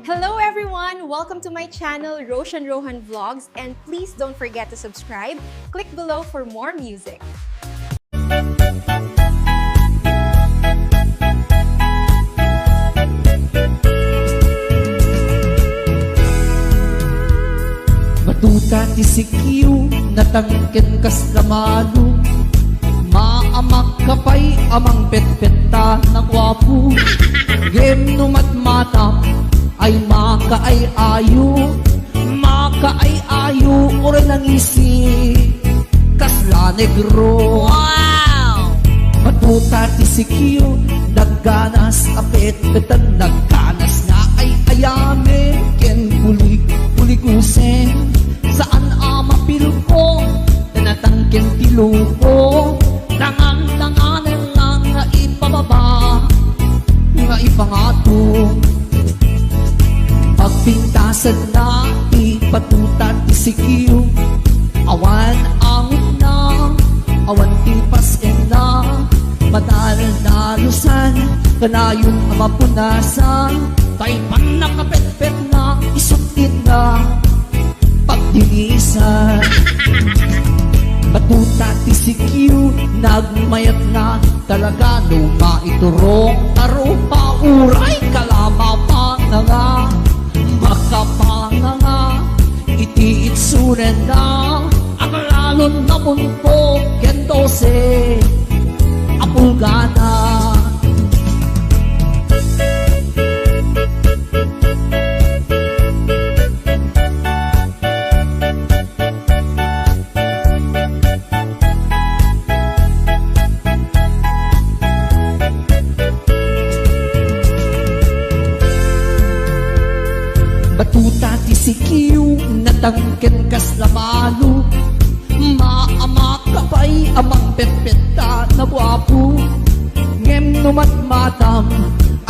Hello everyone! Welcome to my channel, Roshan Rohan Vlogs, and please don't forget to subscribe. Click below for more music. Matuta ti sikiw, natangkin kas lamalo. Maamak kapay amang petpeta na gwapo. Game numat mata ay maka ay ayo. Maka ay ayo, ora nang isi kasla negro. Wow! Matuta ti sikiw, nagganas apet-petan. Nagganas nga ay ayame, ken pulikusen. Saan amapil ko, tanatangkin tiluko. Langan-langanan lang nga ipababa, nga ipangatong. Pagpintasan na, ipatutan isikiw. Awan ang na, awan tipas na. Madal na lusan, kanayon ang mapunasan. Taypan na kapet-pet na, isutin na pagdilisan. Matuta ti sikiw, nagmayat na talaga. Luma iturong taro pa uray, kalama pa na nga. Makapanga nga, iti itsuren na. Ang lalon na munto, kendose, apulgana. Batuta ti sikiw, natangken kas lamalo. Maamak kapay amang petpeta na gwapo. Ngem numat matam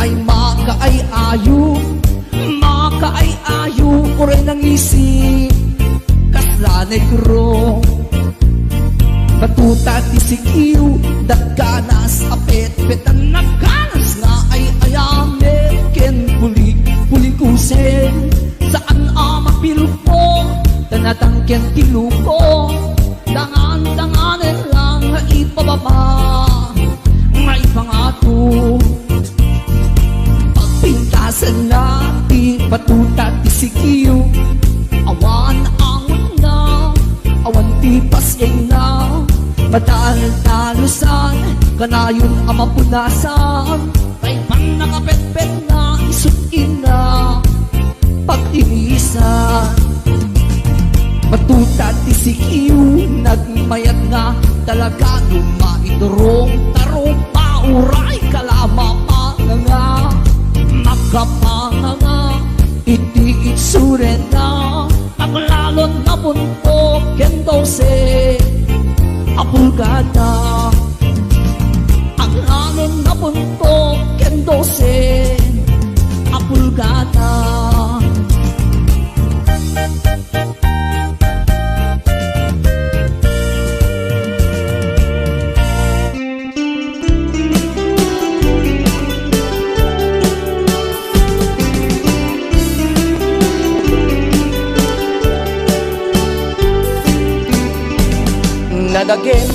ay maka ay ayo. Maka ay ayo, oray nang isi kasla negro. Batuta ti sikiw, nagganas apet-petan. Nagganas nga ay ayame, ken pulikusen. Saan amapil ko, tanatangken tiluko. Dangan-danganan lang nga ipababa, nga ipangato. Pagpintasan na, ipatuta ti sikiw. Awan angon na, awan tipas na. Madal na lusan, kanayon ang mapunasan. Taypan na kapet-pet na, isutin na pag-inisan. Matuta ti sikiw, nagmayat nga talaga. Luma iturong taro pa uray, kalama pa nga. Makapanga nga, iti itsuren na. Ang lalon na bunto, kendose, apulgana. Ang lalon na bunto, kendose, apulgana. Nadagin,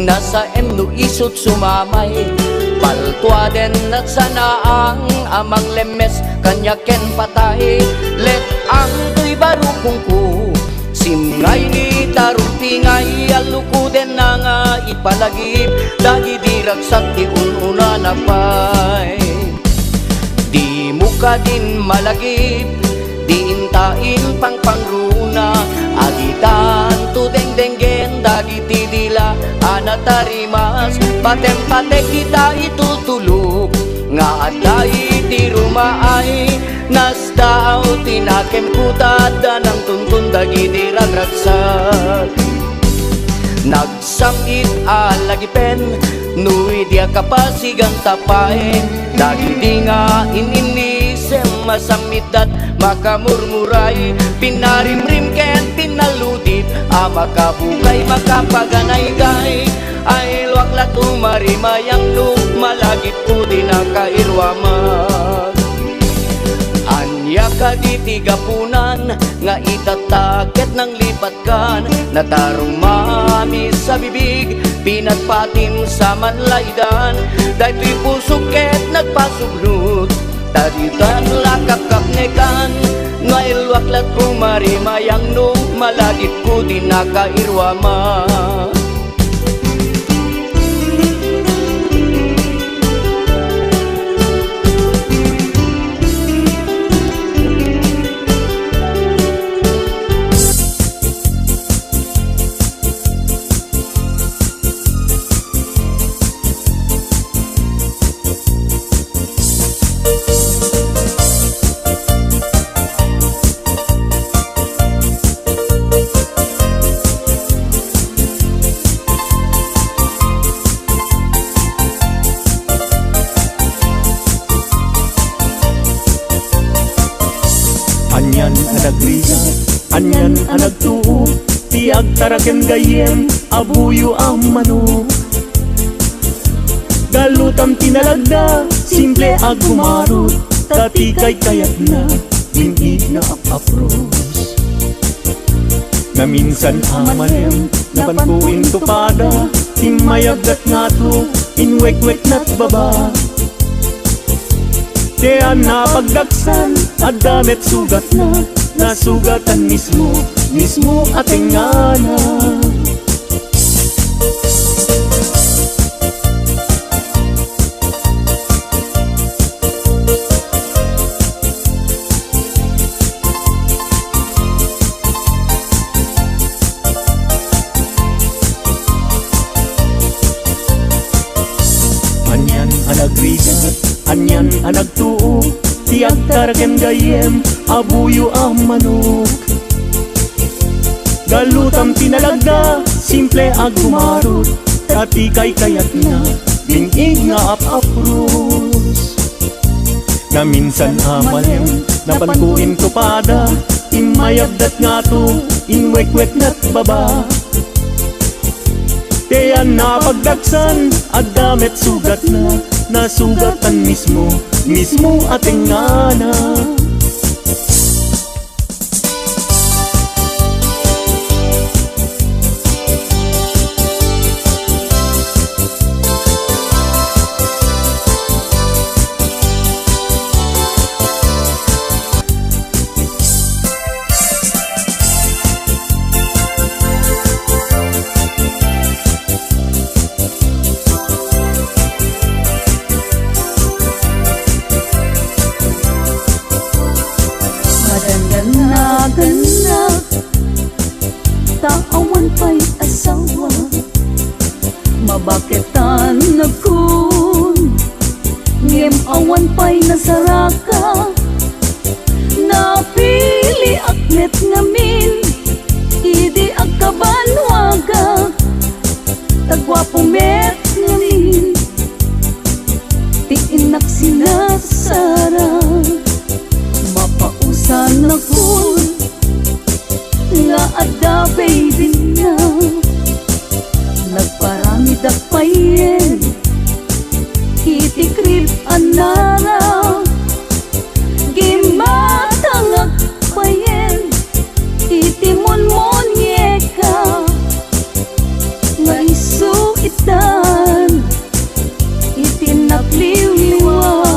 nasa emno isot sumamay. Paltua den at sana ang amang lemes, kanya ken patay. Let ang tuy barukong ko, simngay ni tarutingay. Aluko den na nga ipalagip, dagi diragsak ti ununa na pay. Di mo ka din malagip, di intain pang pangruna. Agitan tu deng-denggen, dagiti dila anatarimas. Patem-pate kita itutulog, nga aday ti rumaay. Nasdaaw tinakem kutad, danang tuntun dagiti ragragsak. Nagsamit alagipen, nui dia kapasigang tapay. Dagiti nga ininisem masamidat, makamurmuray. Pinarimrim ken pinaludit, makabukay makapaganay-gay. Ay luwak latu marimayang luk, malagip ko din ang kairwaman. Diya ka di tigapunan nga itataket ng lipatkan. Natarong mami sa bibig, pinatpatim sa manlaydan. Daytoy pusuket nagpasubrut, taditan lakakapnekan. Ngailwaklat kumarimayang no, malagip ko di nakairwama. Anyan anagriya, anyan anagtuo, tiag taraken gayem, abuyo ang manok. Galutam tinalagda, simple ag gumarot, tati kay kayat na, bini na apapros. Na minsan amalem, napantuin tupada, timayagdat nga to, inwek-wek na't baba. Kaya napagdaksan, adamet sugat na, nasugatan mismo, mismo ating ngana. Anyan anagrigat, anyan anagtuo, tiag taraken gayem, abuyo ang manok. Galutam tinalagda, simple ag gumarot, tati kay kayat na, bingig nga apapros. Na minsan amalem, napantuin tupada, imayagdat nga to, inwek-wek na't baba. Kaya napagdaksan, adamet sugat na, nasugatan mismo, mismo ating ngana. Ganda, taawan pa'y asawa, mabaketan na kun, ngem awan pa'y nasaraka, napili aknet ngamin, idi agkabanwaga, tagwapong met ngamin, tiinak sinasara. Mapausan na kun nga ada baby na, nagparami dakpayen, itikrip anara, gimatangag payen, itimon-mon yeka, nga isu itan, itinakliwliwa.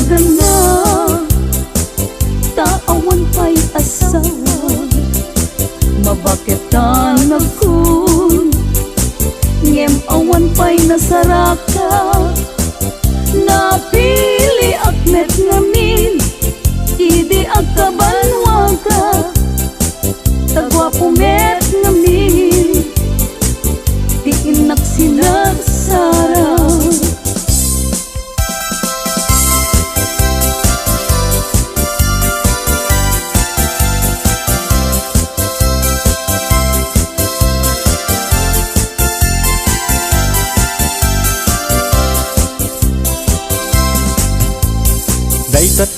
Ganda, taawan pa'y asawa, mabaketan na kun, ngem awan pa'y nasaraka, napili akmet ngamin, idi agkabanwaga, tagwapumet ngamin, tiinak sinagsara.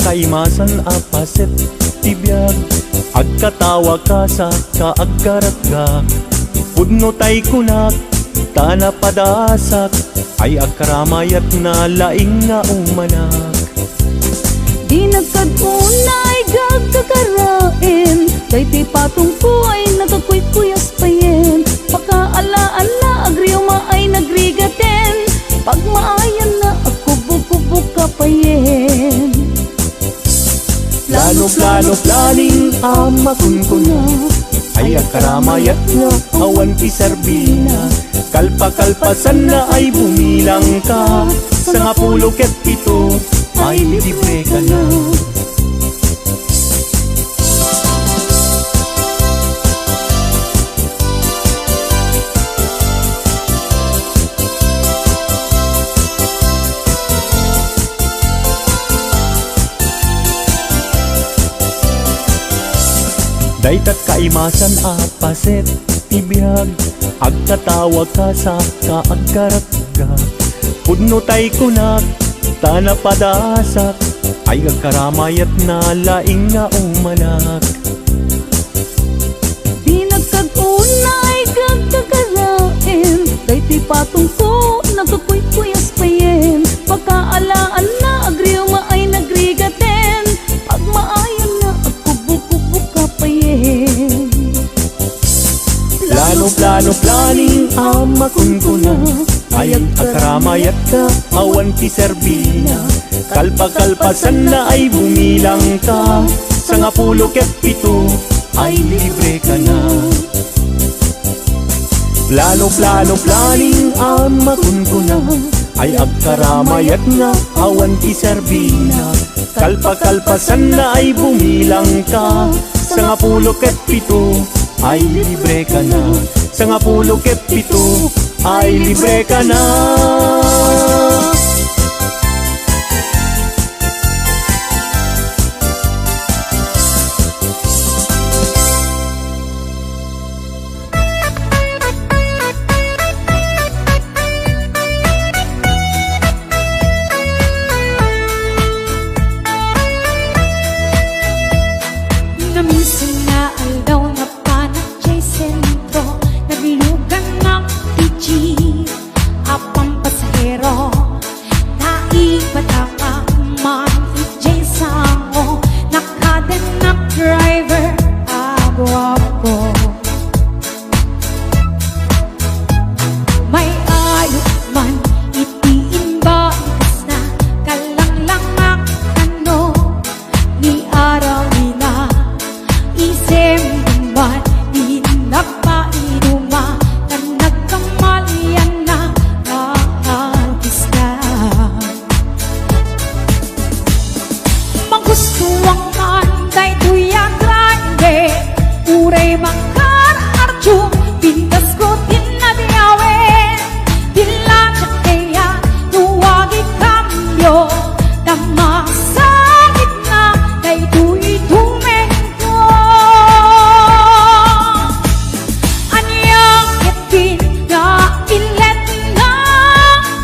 kaimasan apaset tibiyag agkatawa ka sa kaagkaratga pudno tay kunak tana padasak ay agkaramayat na laing nga umanak. Di nagkadunay gagkakarain Dayti patong ko ay nagkakuy-kuyas payen Pakaala-ala agriyo maay nagrigaten Pag maayan na agkubog-kubog ka payen Plano-plano planing amakun ko na ay akaramayat nga awan pisarbina Kalpa-kalpasan na ay bumilang ka Sa nga 17 ay libre ka na. Daytat kaimasan apaset tibiyag agkatawag ka sa kaagkaratga pudno tay kunak tana padasak ay agkaramayat na laing nga umanak. Di nagkag-unay gagkakarain Dayti patong ko nagkakuy-kuyas payen Pagkaalaan na agriyo maay nagrigaten Pag maayan na agkubog-kubog ka payen Plano-plano planing amakun ko na ay agkaramayat ka awan piserbina Kalpa-kalpasan na ay bumilang ka Sa nga 17 ay libre ka na. Plano-plano planing amakun ko na ay agkaramayat nga awan piserbina Kalpa-kalpasan na ay bumilang ka Sa nga 17 ay libre ka na. Sa nga 17 ay libre ka na. Naminsan na aldaw na panak jay sentro Naglugan ng PG Apang pasahero Naipataka man jay sango Nakaden na driver Abo-abo May ayok man itiin ba ikas na Kalanglang ano Ni araw nila Isem man di nagpainuma Na nagkamalian na kaagis ka Magustuwang anday tuyang grande Uray mangkararjo Pintas ko tinadiyawin Dilan siya kaya nuwagi kambyo Damasakit na kay tuy tumengko Anyang itin na ilet na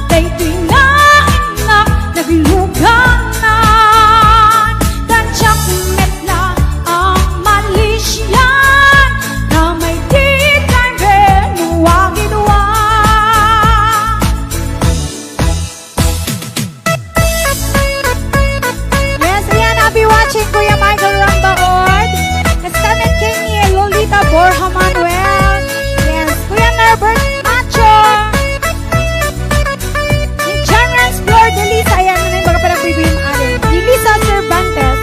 Kay tuy nainak nagluganan Tansyak met na ang malisyan Na may di driver nuwagi-nuwa Yes, ayan, I'll be watching Kuya Michael Rambaod. Kasama kay ni Lolita Borja Manuel. Yes, Kuya Norbert Macho. Ni John Rance Flor de Lisa. Ayan, ano yung mga pinag-preview yung atin. Ni Lisa Cervantes.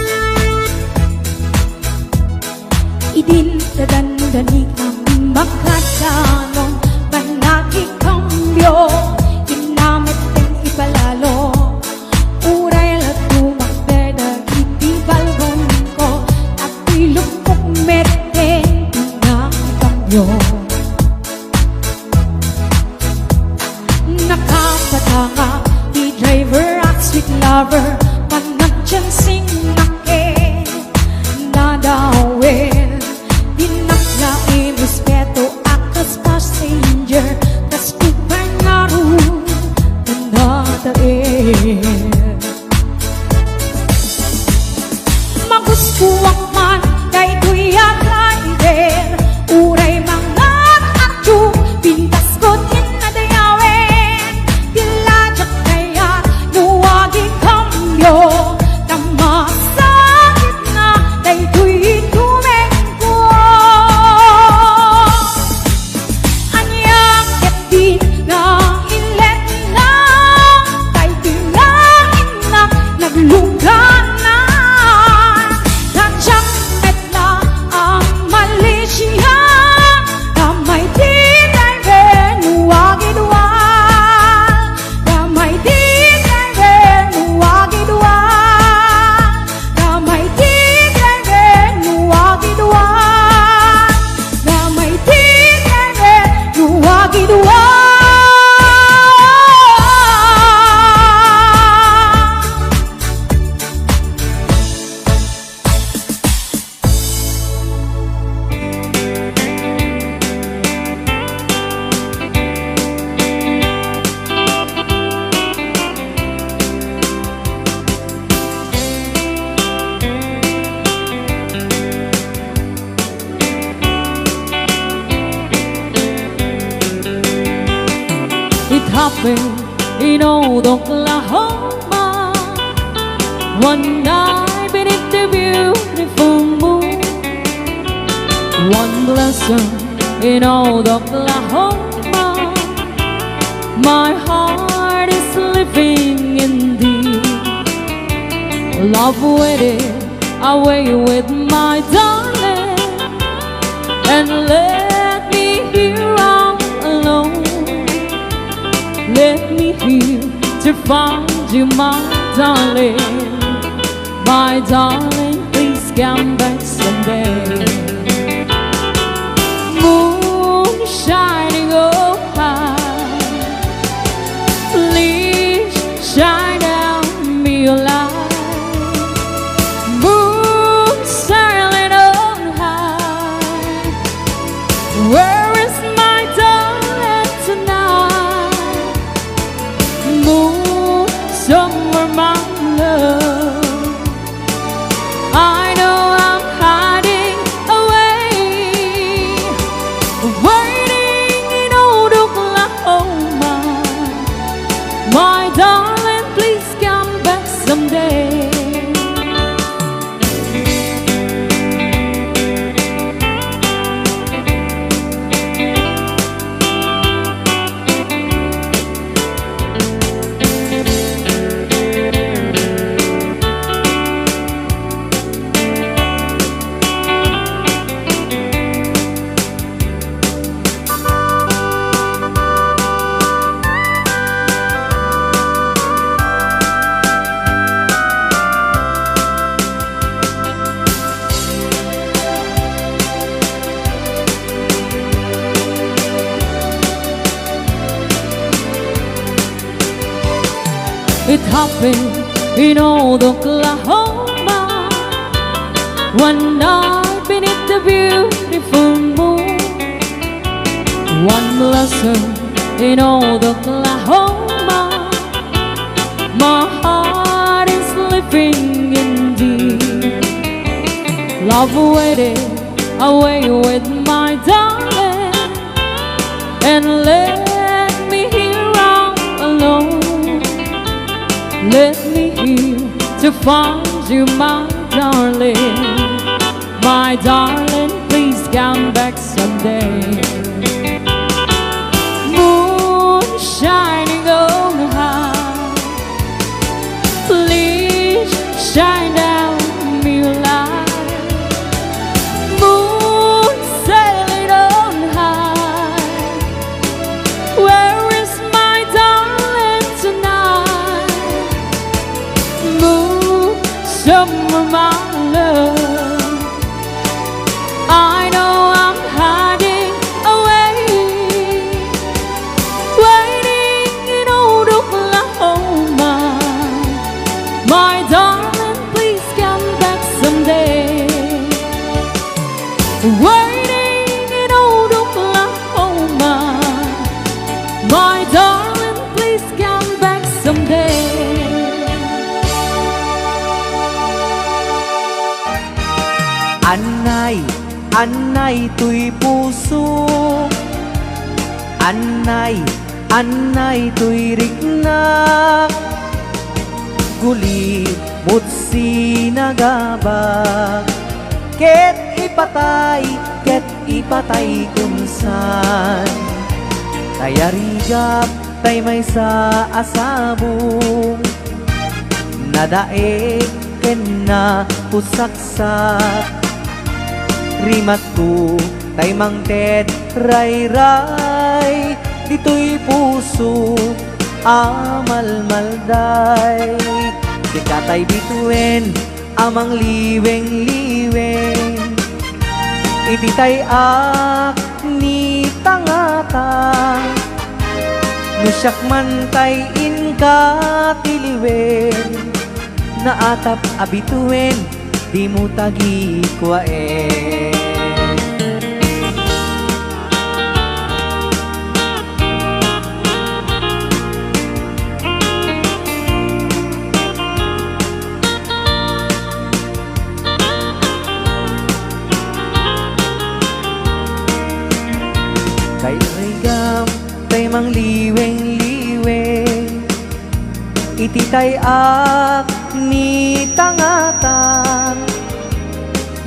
Idin dadandani kami makatanong Panagi kambyo Ginamit din ipalalo Uray latumak beda Itibalgon ko At ilupok meten Pinang kambyo Nakapatanga Di driver at sweet lover Panagjansing nake Nadawin Dinakyain respeto akas passenger Tas kupay naru Tandadain maguskuwak man kay tuyang rider. Uray mga atyo, pintas ko tinadayawin. Dilajak kaya nuwagi kambyo, tamasakit na day tuy tumengko. Anyang din na ilet na kay tingangin na nagluganan. Nandiyak na ang Malaysia, damay di driver nuwagi-duwal. Damay di driver nuwagi-duwal. Damay di driver nuwagi-duwal. Damay di driver nuwagi-duwal. It happened in old Oklahoma, one night beneath the beautiful moon. One blossom in old Oklahoma, my heart is living in thee. Love waited away with my darling, and let me here all alone. Let me here to find you, my darling. My darling, please come back someday. Moon shining oh high, please shine down me your light. Moon sailing on high, where is my darling tonight? Moon, somewhere my love, I know I'm hiding away, waiting in old Oklahoma. My darling, please come back someday. It happened in old Oklahoma, one night beneath the beautiful moon. One blossom in old Oklahoma, my heart is living in thee. Love waited away with my darling, and let me here all alone. Let me here to find you, my darling. My darling, please come back someday. Moon shining on high, please shine down me your light. Moon sailing on high, where is my darling tonight? Moon, somewhere my love, I know I'm hiding away, waiting in old Oklahoma. My darling, please come back someday. Waiting in old Oklahoma. My darling, please come back someday. Anay tuy puso, Anay tuy riknak, Guli mo't sinagabak, Ket ipatay kunsan, Tayarigap tay may sa asabong, Nadaek ken na pusaksak, Rimat ko tay mangted ray-ray, Dito'y puso amalmalday, Di katay bituin amang liweng-liweng, Iti tay ak ni tangatang, Nusyak man tay inka tiliwen, Naatap abituin di mo tagi kwaen. Kay rigam tay mang liweng-liweng, iti tay ak ni tangatan,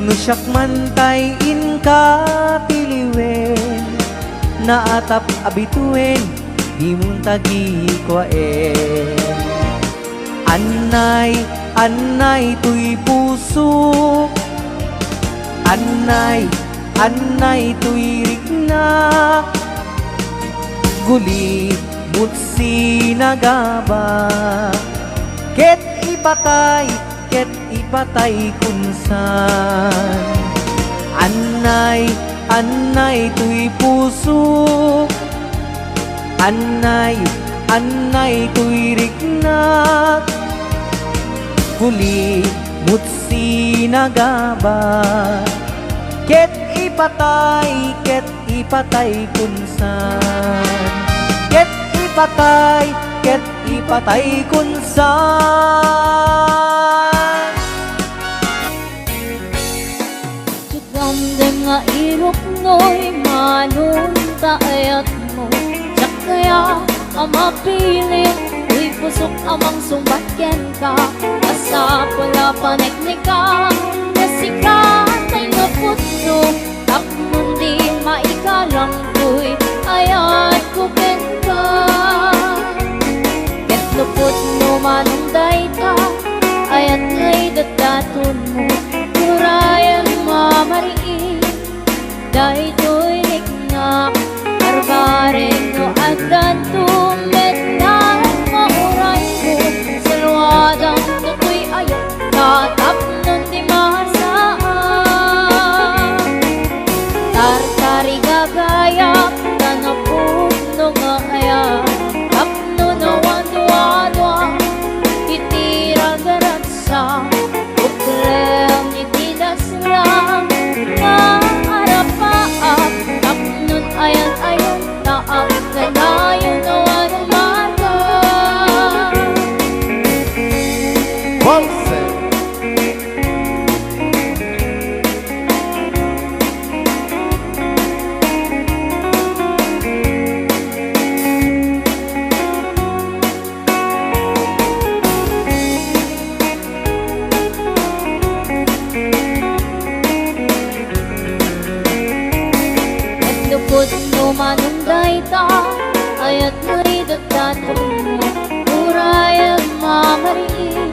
Nusyak man tay inka tiliwen, Naatap abituin di mong tagi kwaen. Anay tuy puso, Anay tuy riknak, Guli mo't sinagabak, Ket ipatay kunsan. Anay tuy puso, Anay tuy riknak, Guli mo't sinagabak, Ket ipatay kunsan. Ket ipatay kunsan. Damdam nga irok no'y manunta ayat mo, Tsak kaya ang mapilit, Uy pusok amang sumbatyan ka, Asa pala paneknika, Nasikatay nga puso, Takmon di maikalang ko'y ayat ko ka. Ket lupot mo manunday ka, Ayat nga'y dadaton mo, Urayan mamariin, Dahil to'y niknak, Arbaren no agdan tumet na mauray mo, Salwadang to'y ayat, Tatap nun di mahasaan. Tartari gagayak, Tanapun no nga ayat, Tapno na wadwa-dwa, Itiragaratsa, Uklem itidaslang, Maarapaap, Tapnon ayan-ayon, Taak ganayon na wanumaga. Walser. Lupot mo manunday ta, Ayat nga'y dadaton mo, Urayan mamariin,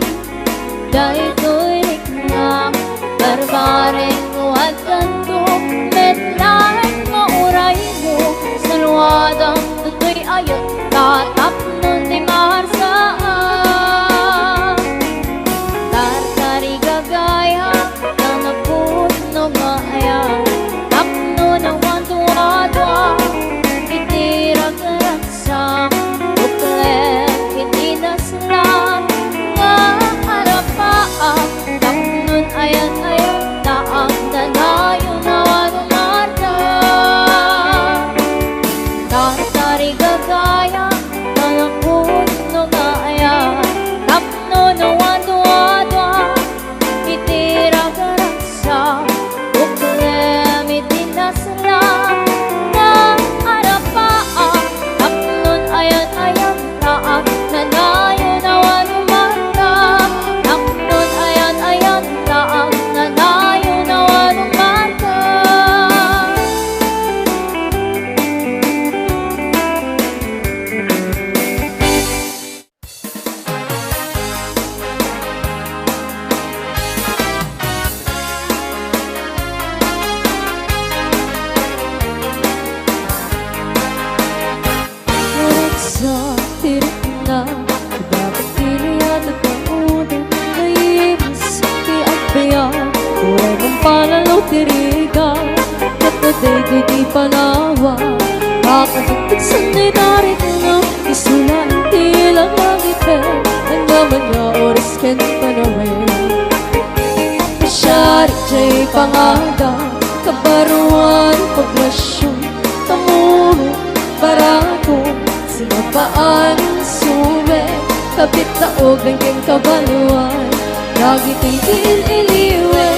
Dahil to'y riknak, Barbaren mo at kanto, Metlahan mauray mo, Salwadang to'y ayat, Tatap nun di maharsaan. Tartari gagaya, Tanaput no maayat, Tapno na wadwa-dwa, Itiragaratsa, Uklem itidaslang, Maarapaap, Tapnon ayan-ayon, Taak danayon na wanumarga. Tartari gagaya, Tanaput panalaw tiriga Kataday ko'y di panawa Makatagtag sanay darit na Isula hindi lang langit Ang naman na oras ken panawin Masyari jay pangada Kabaruan paglasyon Tamuro barako Sinapaan suwe Kapit taog ang keng kabaluan Lagi tingin iliwe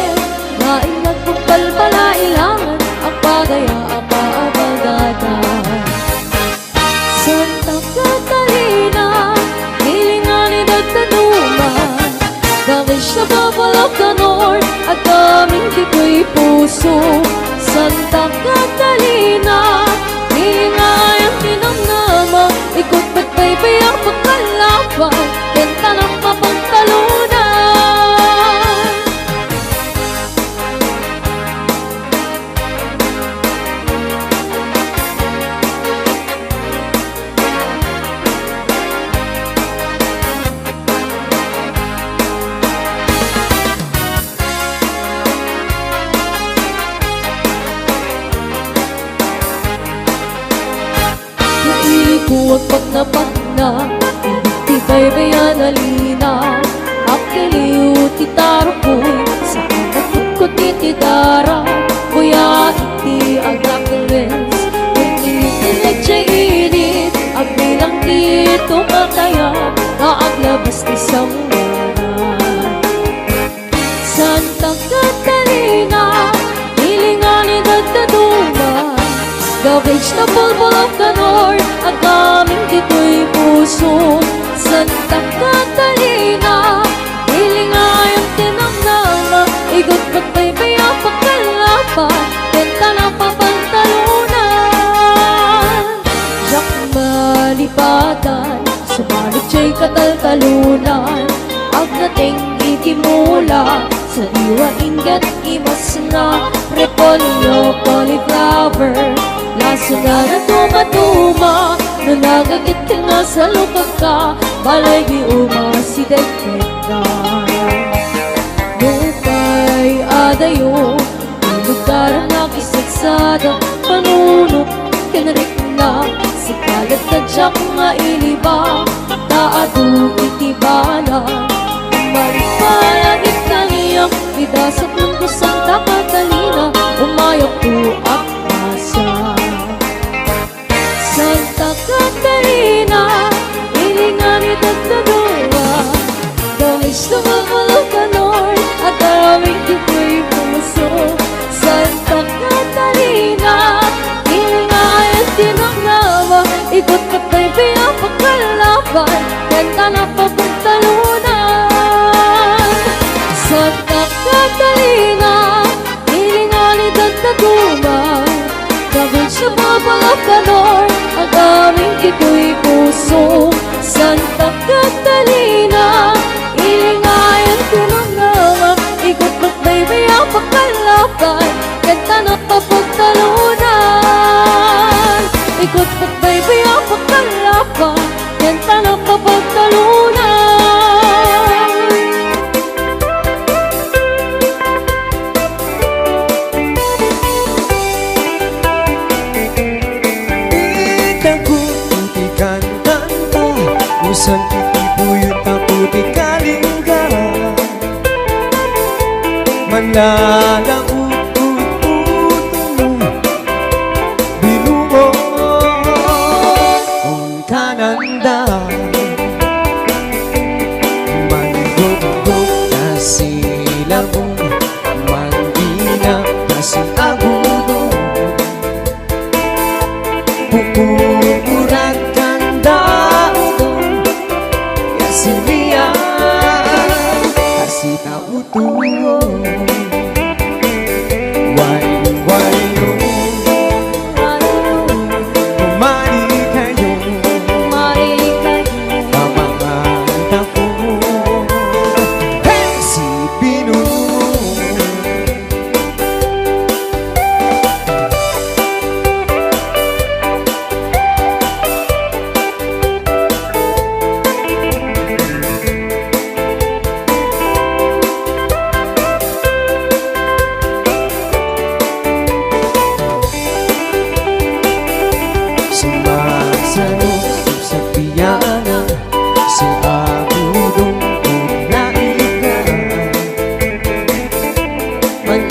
Naingat pagkalpala ilangan Ang pagaya ang paabagatan Santa Catalina Hilingan ni Dagdanuman Dahil siya babalak ka North At daming di ko'y puso Santa Catalina Hilingan ang pinamnama Ikot ba't baybay ang pagkalaban Kenta ng mapagtalunan Huwag pag napat na Hindi baybayan alina Akiliw titaro ko'y Sa kanatut ko titidara Kuya iti ang nakawins Hindi nilagtsay init Ang bilang dito mataya Naaglabas ni Samwana Santa Catalina Hilingan ni Dagdanuman The vegetable of the north Ang aming dito'y puso Santa Catalina Hilingan ang tinamnama Igot ba't baybay ang pagkalaban Kenta ng papantalunan Jack malipatan Sumalit siya'y kataltalunan Ang nating itimula Sa iwa ingat imas na Repolyo, cauliflower Laso na na tumatuma Na nagagit ka nga sa lupag ka Balay di umasideg ka Lupay adayo Ang lugar na kisagsada Panunok kanarik na Sa kalat na jack nga iliba Taado itibana Maripalagit ka niyang Idasat ng ko Santa Catalina Umayok ko at asa Santa Catalina Hilingan ni Dagdanuwa Dahil sumabalog ka North At aming dito'y puso Santa Catalina Hilingan ang tinanglawa Ikot ba't baybay ang pagkalaban Kanta na pagpuntalunan Santa Catalina Hilingan ni Dagdanuwa Dahil siya babalak ka North Ang aming dito'y puso Santa Catalina Hilingan ang tinanglawa Ikot ba't baybay ang pagkalaban Kanta na papagtalunan Ikot ba't baybay ang pagkalaban Kanta na papagtalunan Usan titibuyot ako di kalingga Manlalaut-ut-utong Binuo Kung kananda Manggugog na sila mo Manggina kasi agudo Pupuran kanda Silia kasih tahu tuh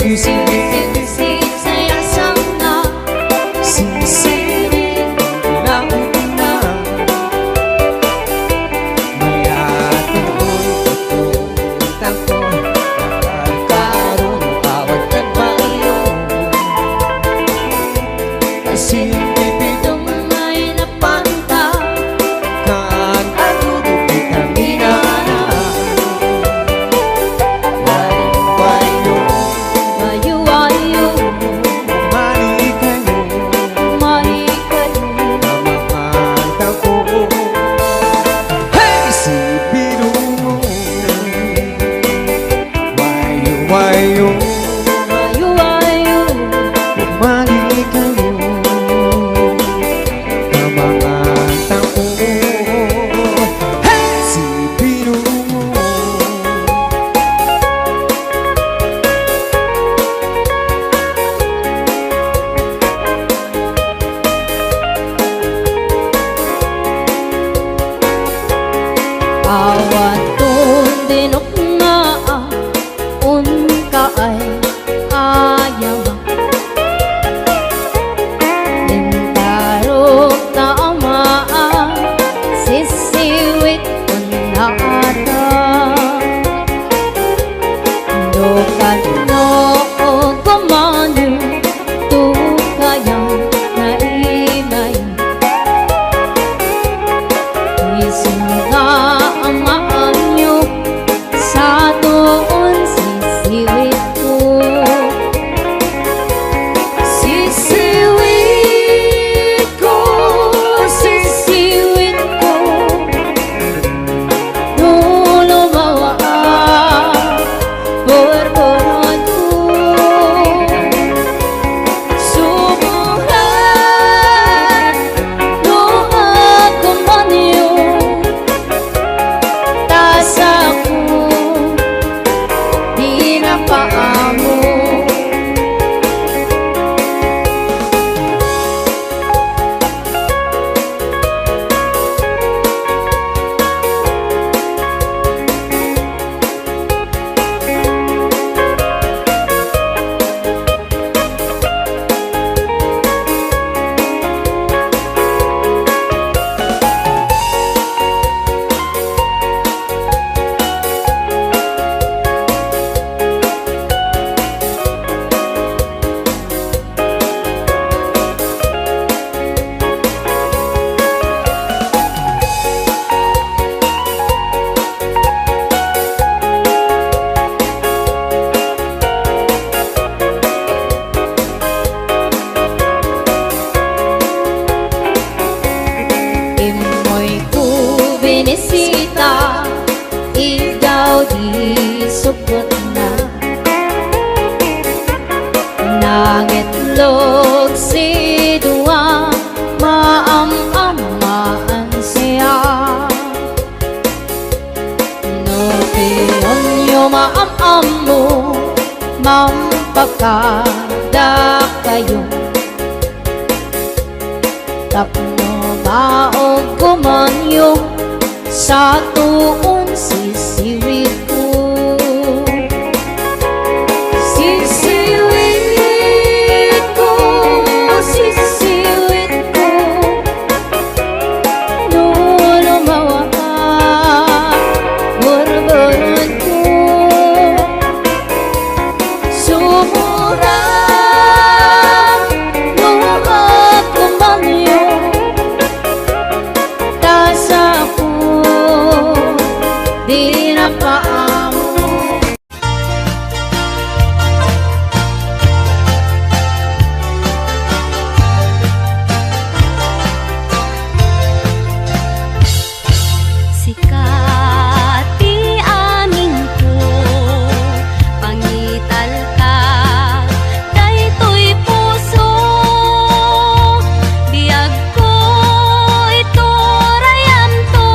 Sisi saya sana Sisirin na una Mayating ko'y tututan ko Magkaroon awat at bayo Kasi bibidong may napanta kan adudu vitamina Bayo-bayo Ayu-ayu Mali kayo Mali kayo Namamanta ko Hey! Si Birungo Wayo-wayo Ayu-ayu Mali kayo Namamanta ko Hey! Si Birungo Awan tun dinok nga un ka ay ayaw Lintarok na amaan sisiwit un na ata Dokan no o kumanu tukayang nainay Isinga ang maanyo sa doon sisiwit ko Sisiwit ko, sisiwit ko Nung lumawa borboron ko Sumuhan nung ako manyo Tas ako di na paamo Imoy ko binisita Ikaw di supot na Nangitlog si Dua Maam-amaan siya No piyon nyo maam-am mo Mampakada kayo Tapno maog kumanyo sa tuon sisiwit ko Sisiwit ko, sisiwit ko Nung lumawa borboron ko Sumura nung ako manyo Tas ako di na paamo Sikat di amin ko Pangital ka Daytoy puso Biyag ko ito rayam to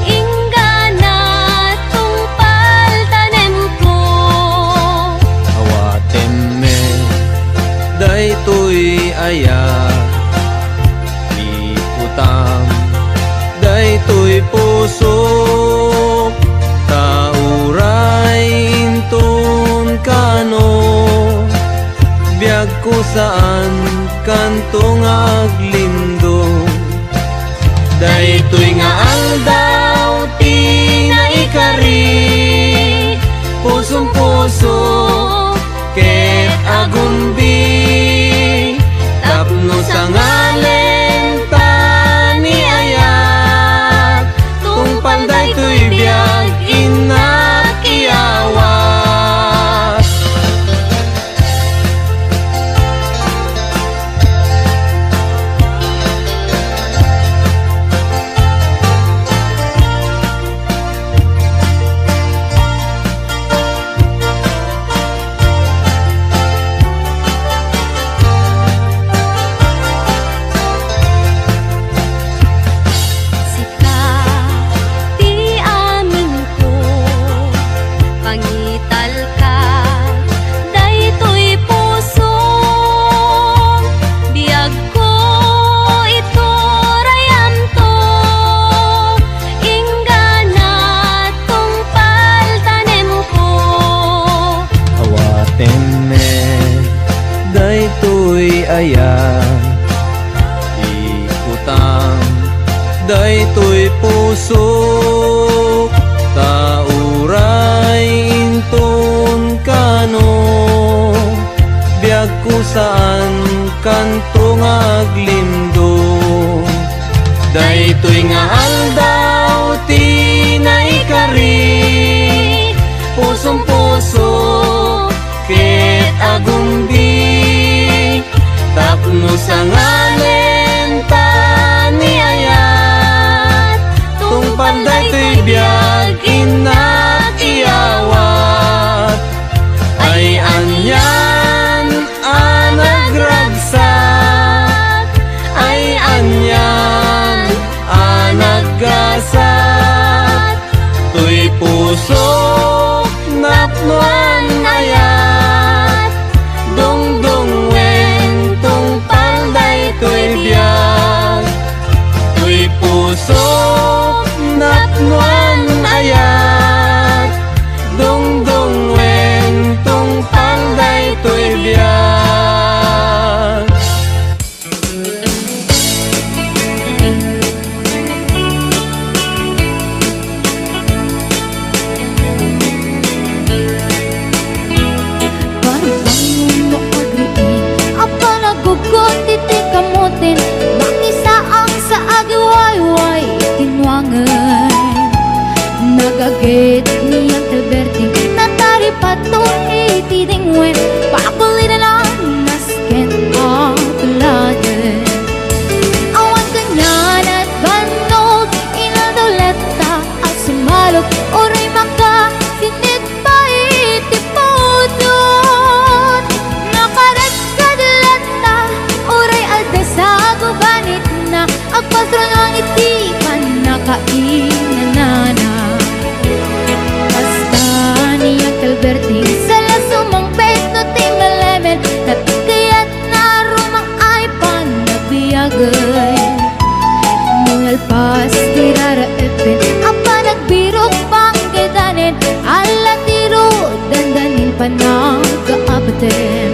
Ingana tong paltanem ko Awaten me Daytoy aya Liputang Daytoy puso Tauray intun ka teme daytoy ayan ikutang daytoy puso tauray inton kano biag kusaan kantong aglindo daytoy nga aldaw tinay kari pusong puso ket agumbi tapno sa ngalen taniayat tungpal daytoy biag inak iyawat ay anyan anagragsak ay anyan anaggasat tuy puso napnuan ayat dongdong wen tungpal daytoy biag tuy puso napnuan ayat dongdong wen tungpal daytoy biag Nagagit niyang Alberti natari patong itidingwen pakulitan ang nasken akuladen awan kanyan at banog inadoleta at sumalog oray maka sinit pa itipudon nakaret kadalata oray aldasago banit na agpastro ng itipan nakainanana Alberti sala sumang peto ti malemen natikayat na rumang ay panagbiagay mungalpas tirara epin apa nagbirok panggedanin ala tiro dandanin panagkaabaten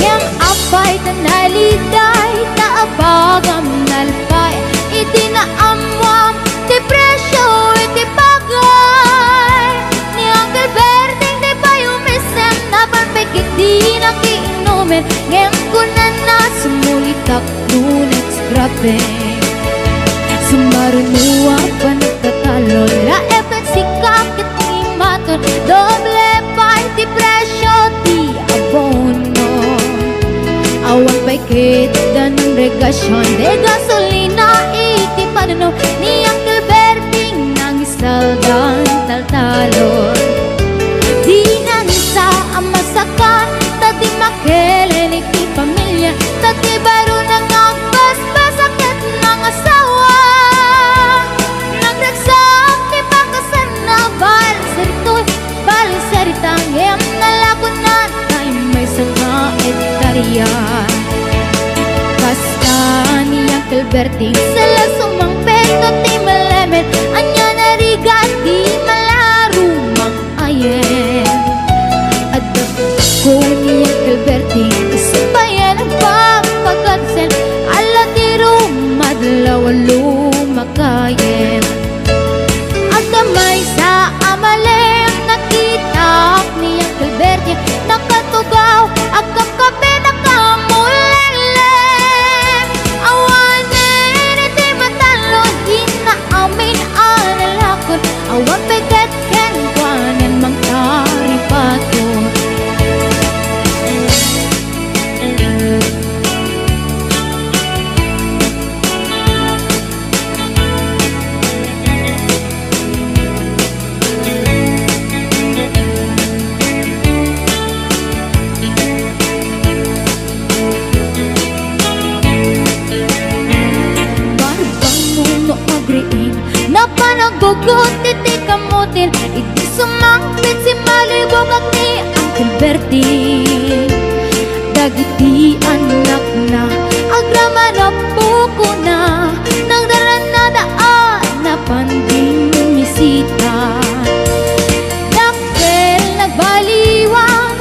yang apay tanaliday taabagam nalpay itinaamuam ti presyo iti bagay Alberting di pa yumisem na parpekit di nakiinumin ngayon ko na sumulitak ngunit scrapping sumarunuwa pa nagtatalo la epet si kakit ni maton doble party presyo di abono awan paikit da ng regasyon de gasolina iti panano ni ang Alberting nang isaldan taltalon Di na nisa ang masakan Tati makelen iti pamilya Tati baro nang agbasbasakit ng asawa Nagragsak ti pangkasan na balisaritang Iyam nalakunan ay may sanga etaryan Basta niyang Alberting sala sumang peto ti malemen Anya narigat di malarumang ayen Adap ko niyang Alberting Isabayan ang papagansen Ala tiro madlaw lumakayen At damay sa amalem Nakitak niyang Alberting Nakatugaw agam kape nakamulelem Awanin iti matalon Di na amin analakon Awan pegat ken kwanen mang taripaton Napanagugot iti kamutin Iti sumangpit si malibog at ni Uncle Bertie Dagiti anak na Agrama na puko na Nang daran na daan Na panding misita Dakkel nagbaliwang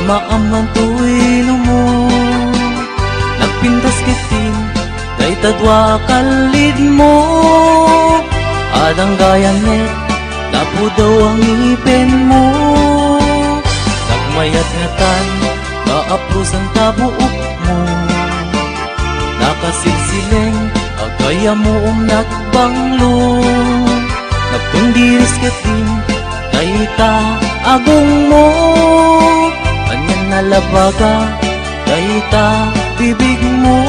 Amaamang tuwi mo nagpintas kitin kay tadwa kalid mo. Adang gayanet lapo daw ang ipin mo. Nagmayat nga tan maapros ang tabuok mo. Nakasilsileng agaya mo nagbanglo. Nagkundiris kitin kay ta agong mo. Kanyan nalabaga kay ta bibig mo.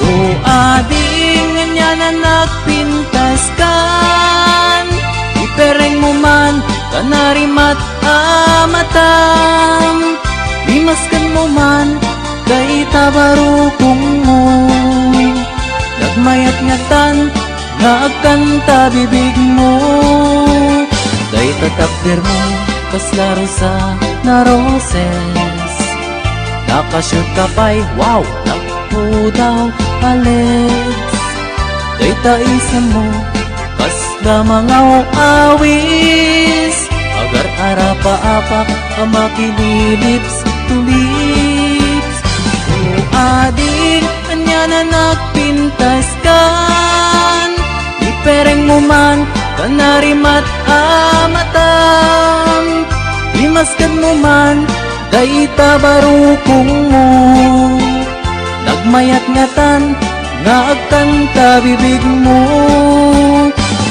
O ading nga na nagpintas kan. Ipereng mo man kanarimat amatam. Limaskan mo man kay tabarukong mo. Nagmayat nga tan nagkanta bibig mo. Day tatakder mo kaslaro sa naroses. Nakashoot ka pa'y wow nagpudaw palets. Day taisan mo kasla mga awis. Agar arapa-apak ang makililips to lips. O adik kanya na nagpintas kan. Ipereng mo man kanarimat amatam. Limaskan mo man day tabarukong mo. Nagmayat nga tan nagkanta bibig mo.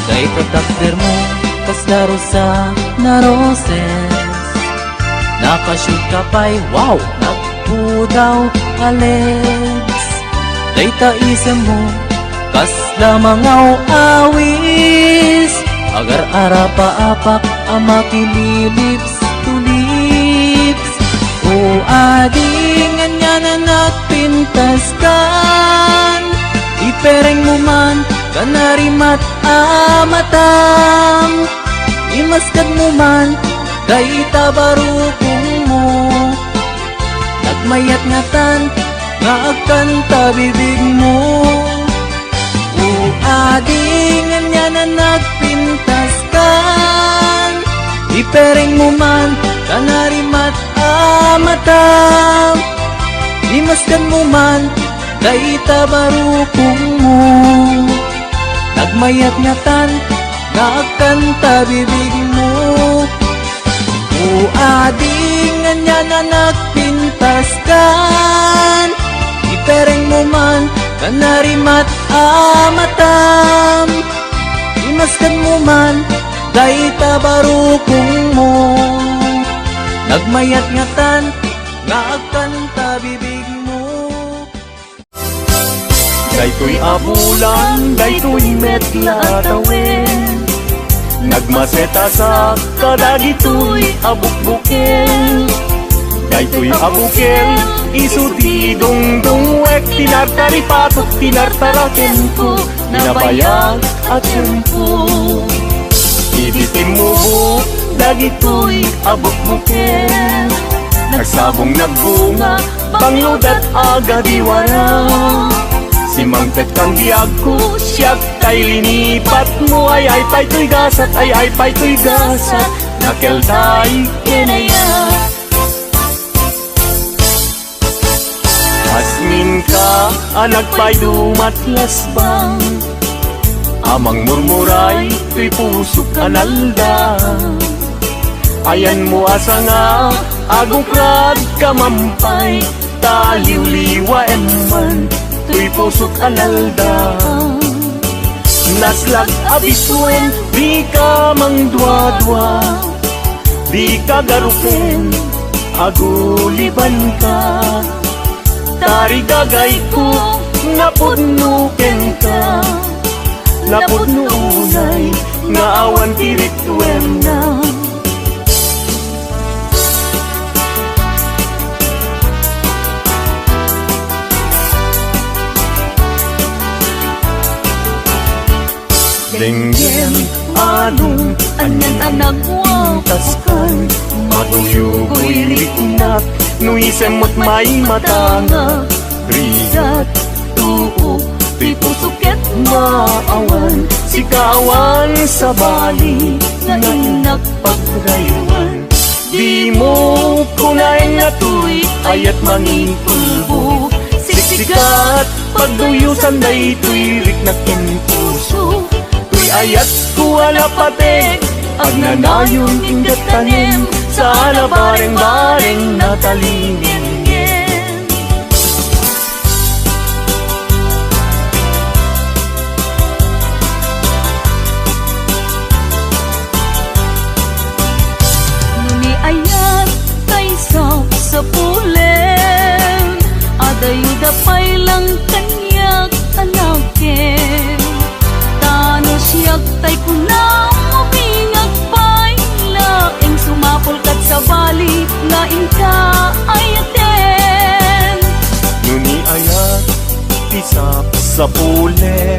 Day tatakder mo kaslaro sa naroses. Nakashoot ka pa'y wow nagpudaw kaleds. Day taisem mo kasla mga awis. Agar arapa-apak ang makililips to lips. O ading nga na nagpintas kan. Ipereng mo man kanarimat amatam. Imaskad mo man kay tabarukong mo. Nagmayat nga tan nga agkanta bibig mo. O ading nga na nagpintas kan. Ipereng mo man kanarimat amatam. Limaskan mo man kay tabarukong mo. Nagmayat nga tan nagkanta bibig mo. O ading nga na nagpintas kan. Ipereng mo man kanarimat amatam. Imaskan mo man day tabarukong mo. Nagmayat nga tan nagkanta bibig mo. Daytoy abulan, daytoy metla tawin. Nagmaseta sa kadagitoy abukbukel. Daytoy abukel, isuti dungdungwek. Tinartaripatok, tinartaraken ko, ninabayag at tiyempo. Ibitin mo buk, dagitoy abukbukel. Nagsabong nagbunga, pangludat agadiwara. Si Mangpet kang diag ko, siyak kay linipat mo. Ay pa'y to'y gasat, ay pa'y to'y gasat. Nakeltay kinaya. Asmin ka, anak pa'y dumatlas bang. Amang murmuray, to'y pusok analdang. Ayan mo asa nga, agong krad kamampay. Taliw-liwa eman, to'y pusok analdang. Naslag abisuen, di ka mangdwa-dwa. Di ka garupen, aguliban ka. Tarigagay ko, napudnuken ka. Napudnunay, naawan tiritwem na. Denggen Anong anyan anak mo taskan, matuyugoy riknat. Nuisemot may matanga, Rizat tuo, di pusuket maawan. sikawan sa bali. Nga inak pagraywan, Di mo kunay nga tuy ayat mangin pulbo Siksikat pagduyusan na ito'y riknakin puso Tuy ayat kuwala patek Agnanayon ingat tanim Sana bareng-bareng natalingin Ayat kay sa pulen Adayuda pa'y lang kanyak anakin Tano siyak tay kunang mabingag pa'y laing Sumapol kat sa bali nga inka ayaten Nuni ayat isap sa pule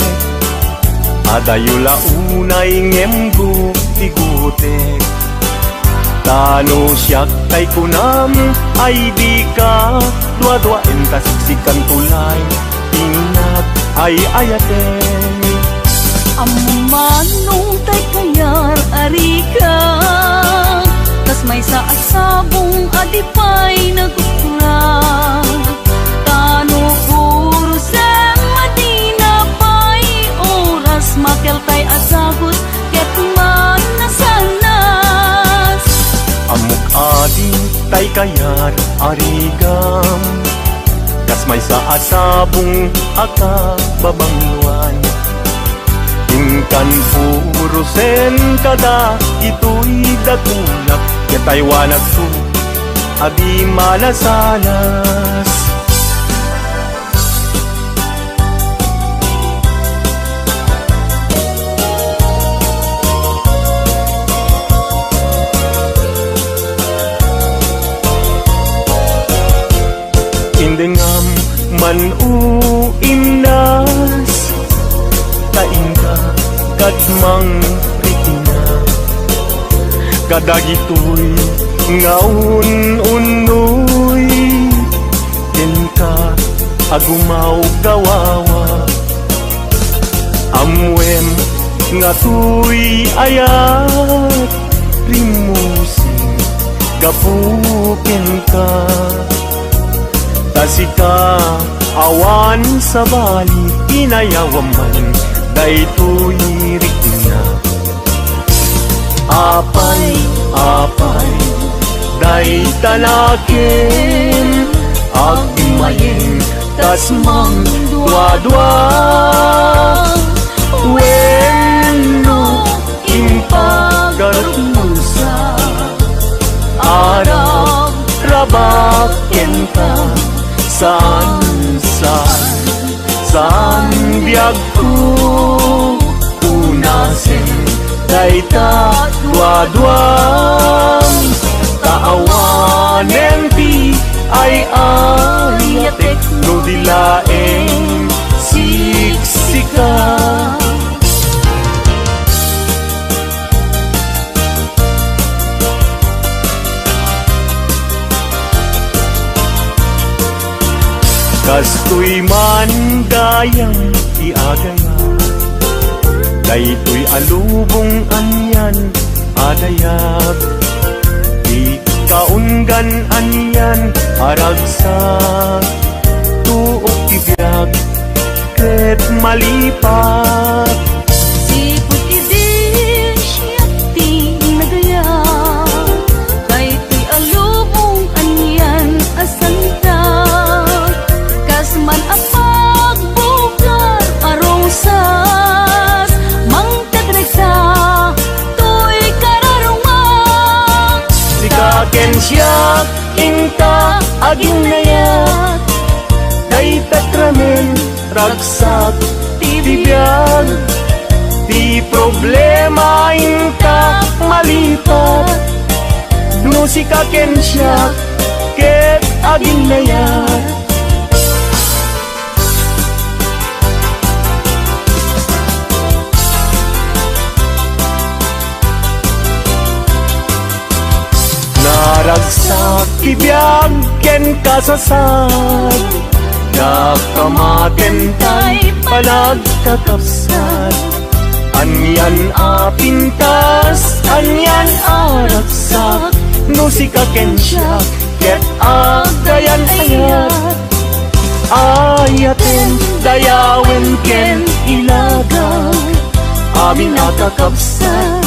Adayula unay ngembu tigutek Tano siyak tay kunam ay di ka Dua-dua entasiksikan tulay Ingat ay ayaten Among manong tay kayar arika Tas may sa asabong adipay nagkukurang Tano puro sa Madina pa'y oras Makel tay asagot ket man nasanas Amok adi tay kayar arigam Kas may sa asabong aka babangluan Inkan purusen kada ito'y dagunak Yatay wanag to adi malasanas Indengam manuimnas Tainga kadmang rikina Kadagitoy ngaun-unoy Kenka agumaw gawawa Amwem nga tuy ayat Rimusin gapuken ka Tasika awan sa bali inayawaman daytoy rikna Apay day tanakin agmayen tasmang dua-dua Weno impagarumusa Arab rabaken ka San biag ko unasen Dayta dua-duang Taawanen ti ay ayatek No dilaeng siksika Kastoy man gayang iagaya Daytoy alubong anyan adayag Di kaunggan anyan aragsak Tuok tibiyag ket malipat Sipot ibig siyak di nagaya Daytoy alubong anyan asanta Kasman apag bukar arosas Mangtagregsa to'y kararungan Sikaken siyak inta aging nayat Daytat ramen ragsak tibiyag Di problema inta malipat No sikaken siyak ket aging nayat Naragsak tibiyag ken kasasad Nakamaten tay palagkakapsat Anyan apintas, anyan aragsak no si kakensya ket agayan ayat ayaten dayawen ken ilaga amin nakakabsat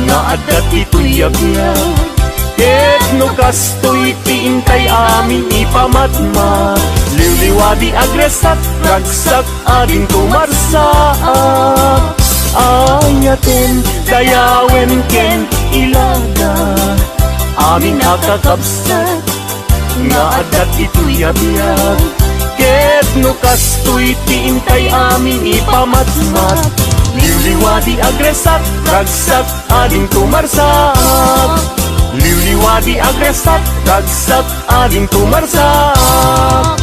nga adat ito'y yagya ket no kastoy tiintay amin ipamatmat liwliwadi agresat ragsak ading tumarsaak ayaten dayawen ken ilaga amin nakakabsat nga adat ito'y abiyag ket no kastoy tiintay amin ipamatmat liwliwadi agresat ragsak ading tumarsaak liwliwadi agresat ragsak ading tumarsaak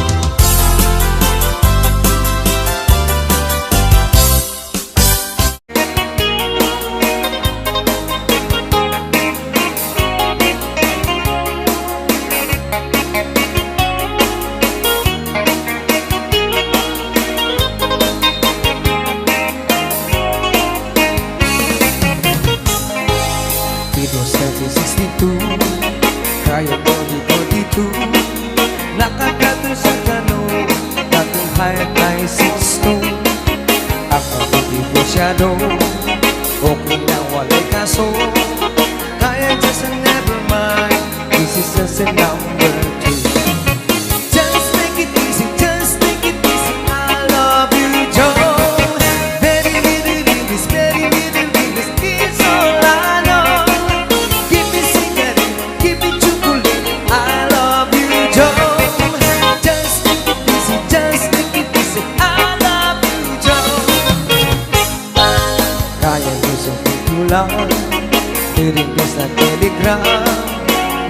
kaya ko dito nakagato sa gano dating hayat ay 6 stone ako dibosyado okay na walay kaso kaya just never mind this is just a number 2 just take it easy I love you Joe very little bit is all I know give me cigarette give me chocolate I love you Joe just take it easy I love you Joe kaya nyo sa titulang i-request na telegram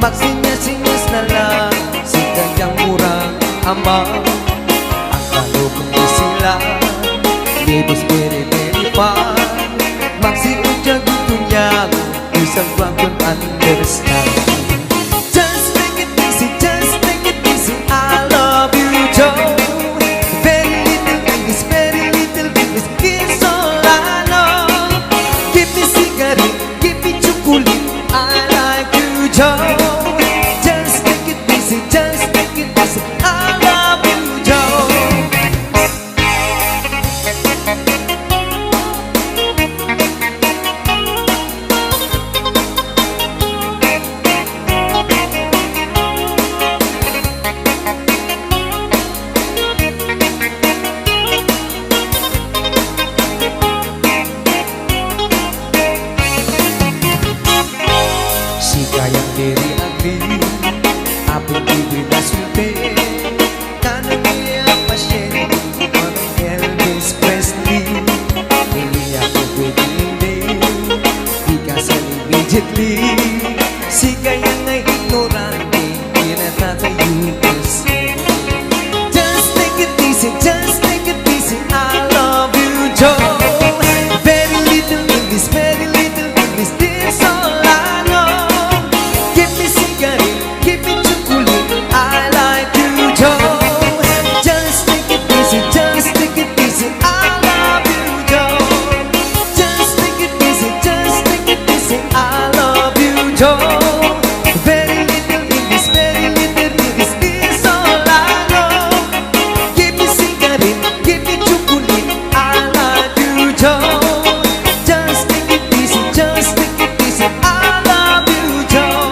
magsinyas-sinyas na lang si kanyang murang ama ang kalupang di sila libis beri-beri pa magsiudyag ito niyang isang bagong understand just take it easy I love you Joe very little bit is all I know give me cigarette give me chocolate I like you Joe just take it easy I love you Joe si kayang diri agri apong bibig na sulti kanang niya pasyente manong Elvis Presley hindi ako pwede hindi di ka sa immediately si kayang ay ignorante pinatatayo kasi just take it easy I love you Joe very little English this all I know give me cigarette give me chocolate I like you Joe just take it easy I love you Joe just take it easy I love you Joe very little English this all I know give me cigarette give me chocolate I like you Joe just take it easy I love you Joe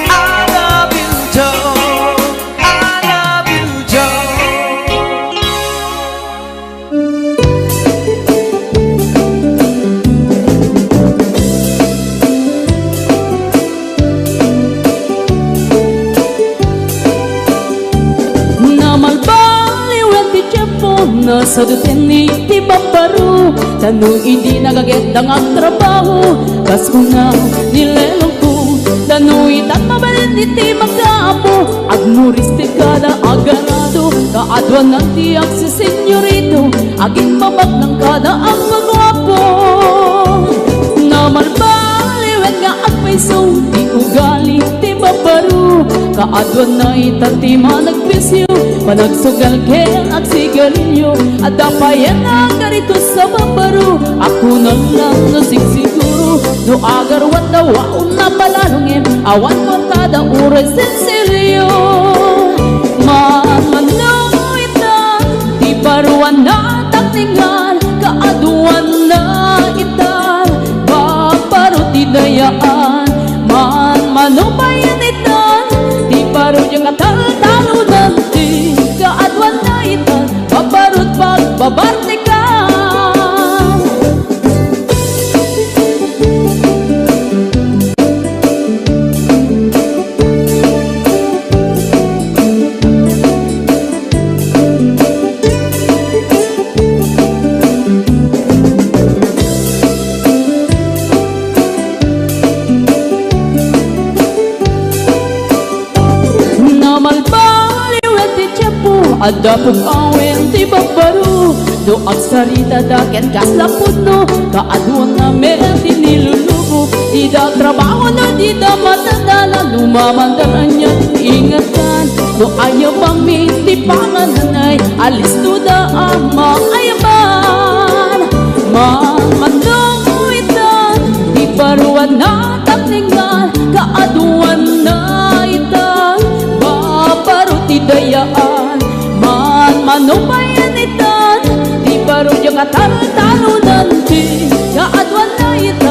I love you Joe I love you Joe Namalbaliwan ti tiempo nasa dutini ti babaru tanong hindi nagaget ang trabaho kas ko na nilelong ko tanong itat mabalin iti magkaapo agmuriste kada aganado kaadwan ng tiyak si senyorito aging mabag ng kada ang magwapo namalbaliwan nga agpaiso di ugali ti babaru kaadwan na itati managpisyo panagsugal kel at sigarilyo at dapayan ang garito sa babaru ako na lang nasigsiguro no agar wanda wa na balalungin awan mo kada uray sensilyo manmanong ita di paruan na takningan kaaduan na ita baparuti dayaan manmanong bayan ita di paru yung katal-talo nanti kaaduan na ita baparut pagbabartikan ada pag-awin di babaru do ang sarita daket kaslapod no kaaduan na meron di nilulubo di da trabaho na di da matadala lumamandaran niya ingatan no ayaw pang minti pangananay alis to da ama ayaman mamandong itan di paruan na takningan kaaduan na itan baparuti dayaan manubayan itan di baru yung katal-talo nanti kaadwan na ita